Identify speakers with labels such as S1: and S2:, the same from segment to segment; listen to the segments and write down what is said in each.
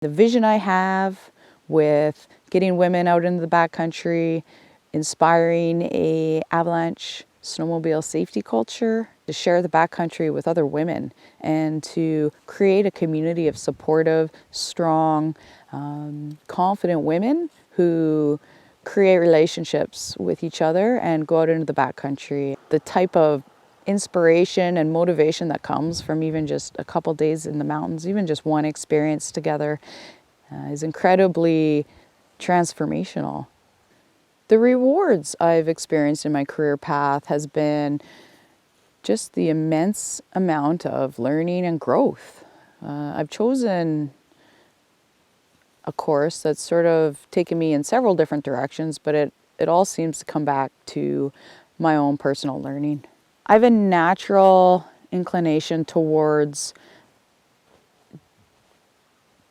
S1: The vision I have with getting women out into the backcountry, inspiring a avalanche snowmobile safety culture, to share the backcountry with other women and to create a community of supportive, strong, confident women who create relationships with each other and go out into the backcountry. The type of inspiration and motivation that comes from even just a couple days in the mountains, even just one experience together, is incredibly transformational. The rewards I've experienced in my career path has been just the immense amount of learning and growth. I've chosen a course that's sort of taken me in several different directions, but it all seems to come back to my own personal learning. I have a natural inclination towards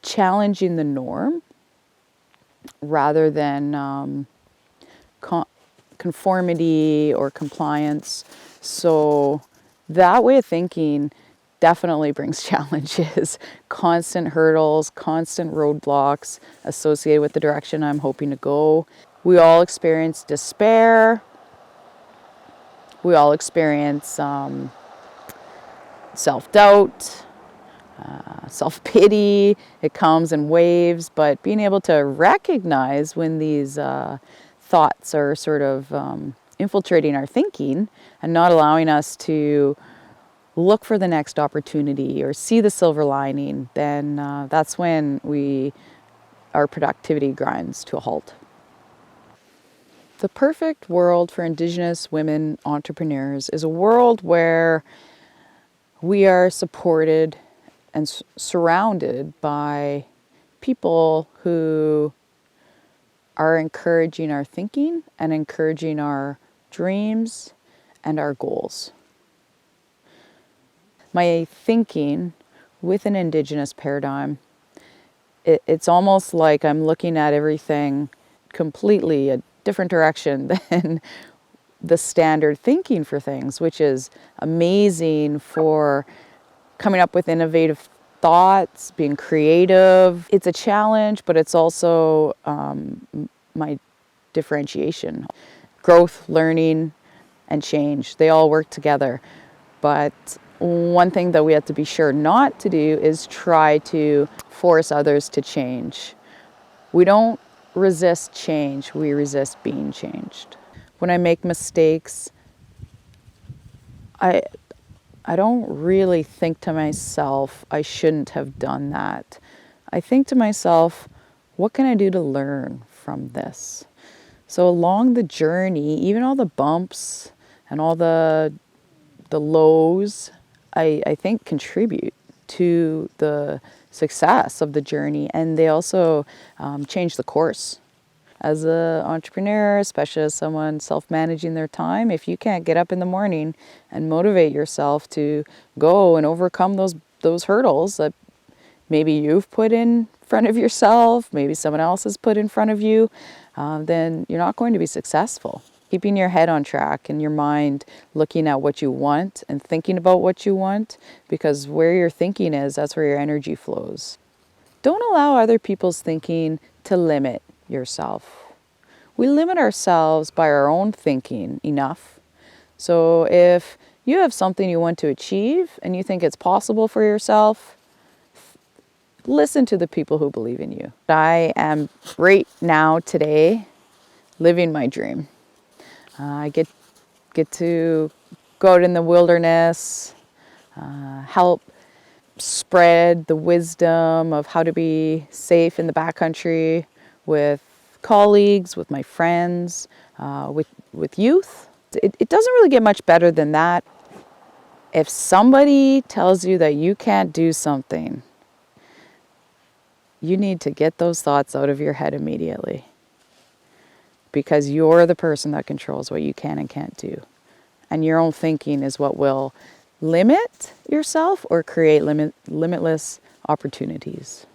S1: challenging the norm rather than conformity or compliance. So that way of thinking definitely brings challenges, constant hurdles, constant roadblocks associated with the direction I'm hoping to go. We all experience despair. We all experience self-doubt, self-pity. It comes in waves, but being able to recognize when these thoughts are sort of infiltrating our thinking and not allowing us to look for the next opportunity or see the silver lining, then that's when our productivity grinds to a halt. The perfect world for Indigenous women entrepreneurs is a world where we are supported and surrounded by people who are encouraging our thinking and encouraging our dreams and our goals. My thinking with an Indigenous paradigm, it's almost like I'm looking at everything completely a different direction than the standard thinking for things, which is amazing for coming up with innovative thoughts, being creative. It's a challenge, but it's also my differentiation. Growth, learning, and change, they all work together. But one thing that we have to be sure not to do is try to force others to change. We don't resist change, we resist being changed. When I make mistakes, I don't really think to myself, I shouldn't have done that. I think to myself, what can I do to learn from this? So along the journey, even all the bumps and all the lows, I think contribute to the success of the journey, and they also change the course. As an entrepreneur, especially as someone self-managing their time, if you can't get up in the morning and motivate yourself to go and overcome those hurdles that maybe you've put in front of yourself, maybe someone else has put in front of you, then you're not going to be successful. Keeping your head on track and your mind looking at what you want and thinking about what you want, because where your thinking is, that's where your energy flows. Don't allow other people's thinking to limit yourself. We limit ourselves by our own thinking enough. So if you have something you want to achieve and you think it's possible for yourself, listen to the people who believe in you. I am right now, today, living my dream. I get to go out in the wilderness, help spread the wisdom of how to be safe in the backcountry with colleagues, with my friends, with youth. It doesn't really get much better than that. If somebody tells you that you can't do something, you need to get those thoughts out of your head immediately, because you're the person that controls what you can and can't do. And your own thinking is what will limit yourself or create limitless opportunities.